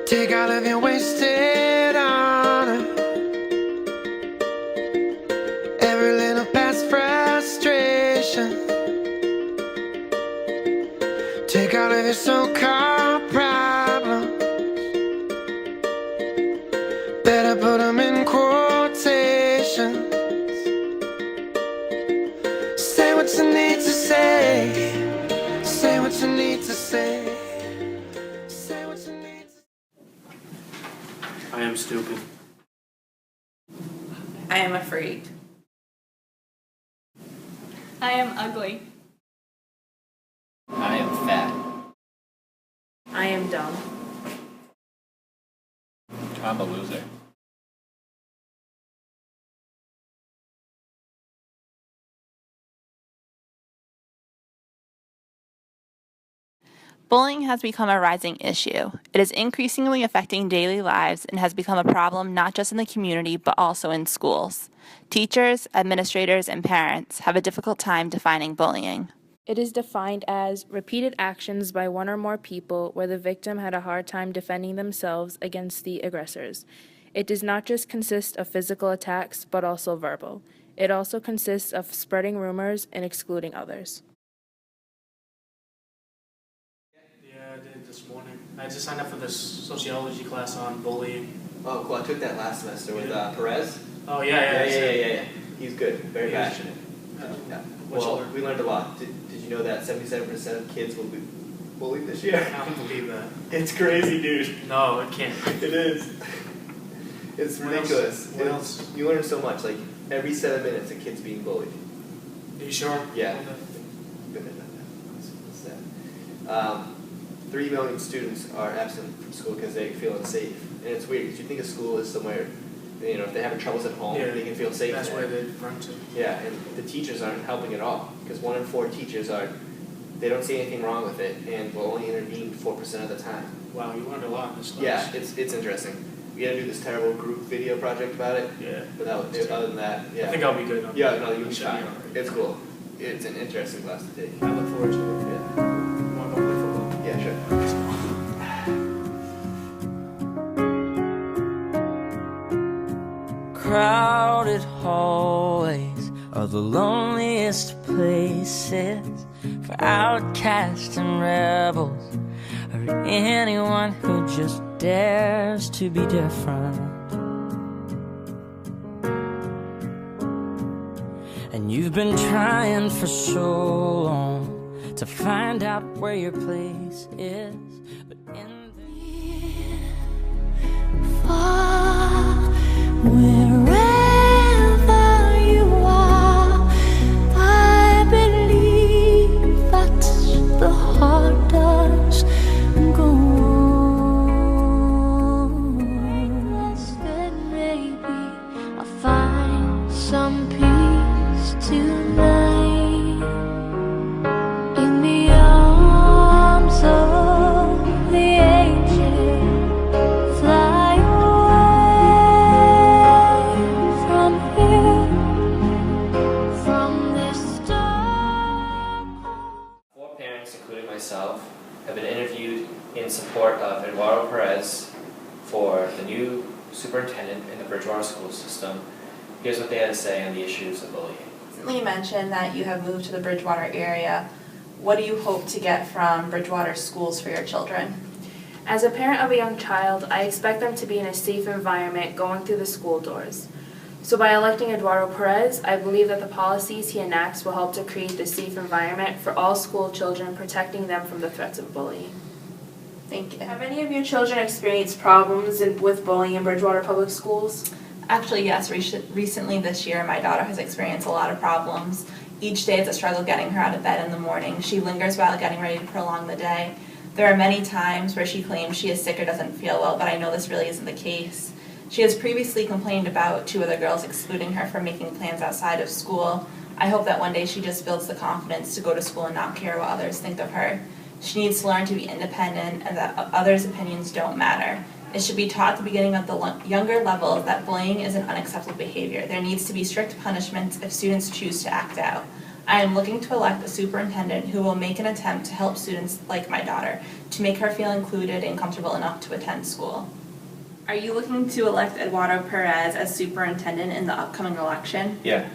Take all of your wasted honor, every little past frustration. Take all of your so-called problems, better put them in quotations. Say what you need to say, say what you need to say. I am stupid. I am afraid. I am ugly. I am fat. I am dumb. I'm a loser. Bullying has become a rising issue. It is increasingly affecting daily lives and has become a problem not just in the community but also in schools. Teachers, administrators, and parents have a difficult time defining bullying. It is defined as repeated actions by one or more people where the victim had a hard time defending themselves against the aggressors. It does not just consist of physical attacks, but also verbal. It also consists of spreading rumors and excluding others. Yeah, I did this morning. I just signed up for this sociology class on bullying. Oh, cool. I took that last semester with Perez. Oh, yeah. He's good. Very passionate. Yeah. Well, we learned a lot. Did you know that 77% of kids will be bullied this year? I don't believe that. It's crazy, dude. No, it can't. It is. It's ridiculous. What else? You learn so much. Like, every 7 minutes, a kid's being bullied. Are you sure? Yeah. What's that? 3 million students are absent from school because they feel unsafe. And it's weird, because you think a school is somewhere, you know, if they're having troubles at home, they can feel safe. That's where they run to. Yeah, and the teachers aren't helping at all, because 1 in 4 teachers they don't see anything wrong with it, and will only intervene 4% of the time. Wow, you learned a lot in this class. Yeah, it's interesting. We had to do this terrible group video project about it. Yeah. But other than that, yeah. I think I'll be good. Yeah, no, you'll be Should fine. all right. It's cool. It's an interesting class to take. I look forward to it. Yeah. You want to go play football? Yeah, sure. Crowded hallways are the loneliest places for outcasts and rebels, or anyone who just dares to be different. And you've been trying for so long to find out where your place is, but in the wherever you are, I believe that the heart does go on. That maybe I'll find some peace tonight in the arms of the angel. Fly from this dark. 4 parents, including myself, have been interviewed in support of Eduardo Perez for the new superintendent in the Bridgewater school system. Here's what they had to say on the issues of bullying. Recently you mentioned that you have moved to the Bridgewater area. What do you hope to get from Bridgewater schools for your children? As a parent of a young child, I expect them to be in a safe environment going through the school doors. So by electing Eduardo Perez, I believe that the policies he enacts will help to create this safe environment for all school children, protecting them from the threats of bullying. Thank you. Have any of your children experienced problems with bullying in Bridgewater Public Schools? Actually, yes. Recently this year, my daughter has experienced a lot of problems. Each day it's a struggle getting her out of bed in the morning. She lingers while getting ready to prolong the day. There are many times where she claims she is sick or doesn't feel well, but I know this really isn't the case. She has previously complained about 2 other girls excluding her from making plans outside of school. I hope that one day she just builds the confidence to go to school and not care what others think of her. She needs to learn to be independent and that others' opinions don't matter. It should be taught at the beginning of the younger levels that bullying is an unacceptable behavior. There needs to be strict punishments if students choose to act out. I am looking to elect a superintendent who will make an attempt to help students like my daughter, to make her feel included and comfortable enough to attend school. Are you looking to elect Eduardo Perez as superintendent in the upcoming election? Yeah.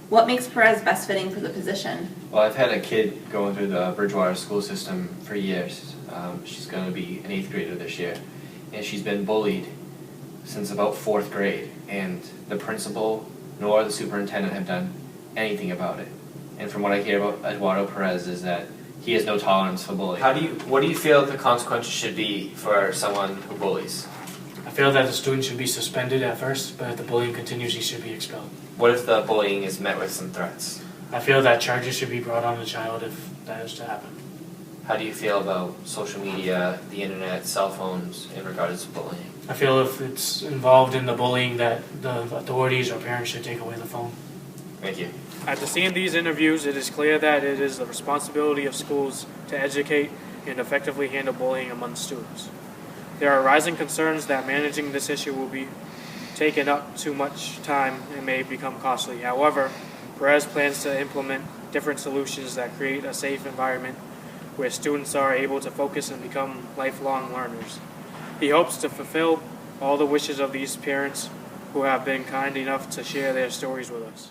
What makes Perez best fitting for the position? Well, I've had a kid going through the Bridgewater school system for years. She's going to be an 8th grader this year, and she's been bullied since about 4th grade, and the principal nor the superintendent have done anything about it. And from what I hear about Eduardo Perez is that he has no tolerance for bullying. What do you feel the consequences should be for someone who bullies? I feel that the student should be suspended at first, but if the bullying continues, he should be expelled. What if the bullying is met with some threats? I feel that charges should be brought on the child if that is to happen. How do you feel about social media, the internet, cell phones in regards to bullying? I feel if it's involved in the bullying that the authorities or parents should take away the phone. Thank you. After seeing these interviews, it is clear that it is the responsibility of schools to educate and effectively handle bullying among students. There are rising concerns that managing this issue will be taking up too much time and may become costly. However, Perez plans to implement different solutions that create a safe environment where students are able to focus and become lifelong learners. He hopes to fulfill all the wishes of these parents who have been kind enough to share their stories with us.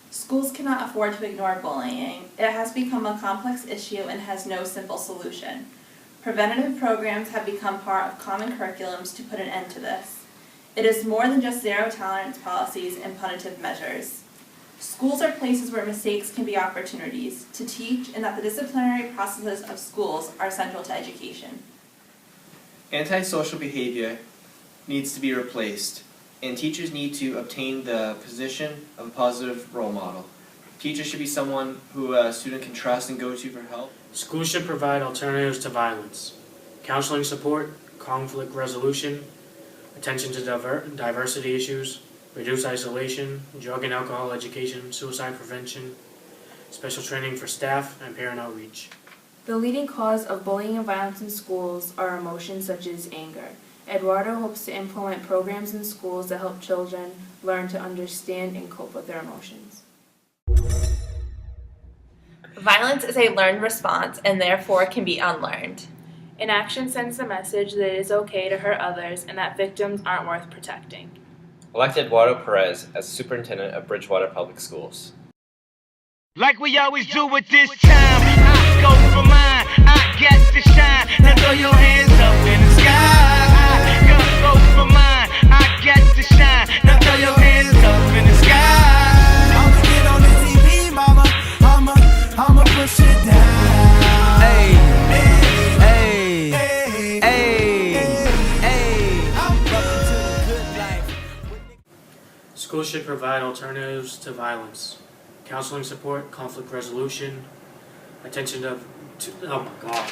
Schools cannot afford to ignore bullying. It has become a complex issue and has no simple solution. Preventative programs have become part of common curriculums to put an end to this. It is more than just zero tolerance policies and punitive measures. Schools are places where mistakes can be opportunities to teach, and that the disciplinary processes of schools are central to education. Antisocial behavior needs to be replaced, and teachers need to obtain the position of a positive role model. Teachers should be someone who a student can trust and go to for help. Schools should provide alternatives to violence, counseling support, conflict resolution, attention to diversity issues, reduce isolation, drug and alcohol education, suicide prevention, special training for staff, and parent outreach. The leading cause of bullying and violence in schools are emotions such as anger. Eduardo hopes to implement programs in schools that help children learn to understand and cope with their emotions. Violence is a learned response and therefore can be unlearned. An action sends the message that it is okay to hurt others and that victims aren't worth protecting. Elect Eduardo Perez as superintendent of Bridgewater Public Schools. Like we always do with this time, I go for mine, I get to shine. Now throw your hands up in the sky. I go for mine, I get to shine. Now throw your hands up in the sky. I'ma get on the TV, mama. I'ma push it down. Hey, hey, hey, hey. I'm welcome to the good life. Schools should provide alternatives to violence, counseling support, conflict resolution, attention to oh my god.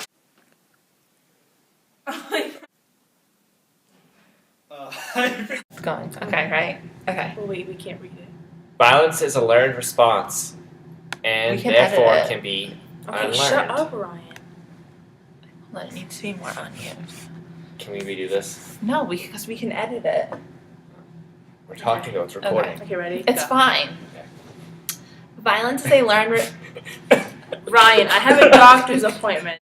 It's going. Okay, right? Okay. Well, wait, we can't read it. Violence is a learned response, and We can therefore edit it. can be Okay, unlearned. shut up, Ryan. Well, it needs to be more onion. Can we redo this? No, because we can edit it. We're talking though, it's recording. Okay, ready? It's Go. fine. Violence is a learned Ryan, I have a doctor's appointment.